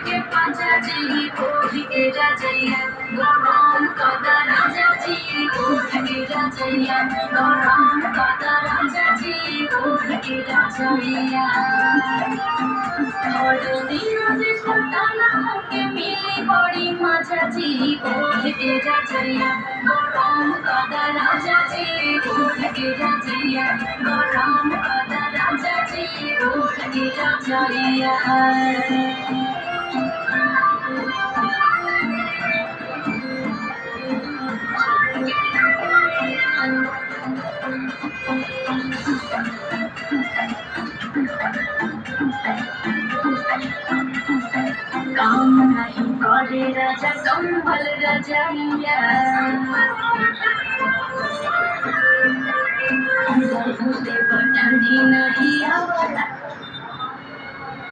के पाजा जी कोठ के रजैया गरम कदा राजा जी कोठ के रजैया गरम कदा राजा जी कोठ के रजैया और दिन से खुलताना होके मिली बड़ी मजा जी कोठ के रजैया गरम कदा राजा जी कोठ के रजैया गरम कदा राजा जी कोठ के रजैया काम नहीं करे राजा संभल रजैया ठंडी नहीं आवला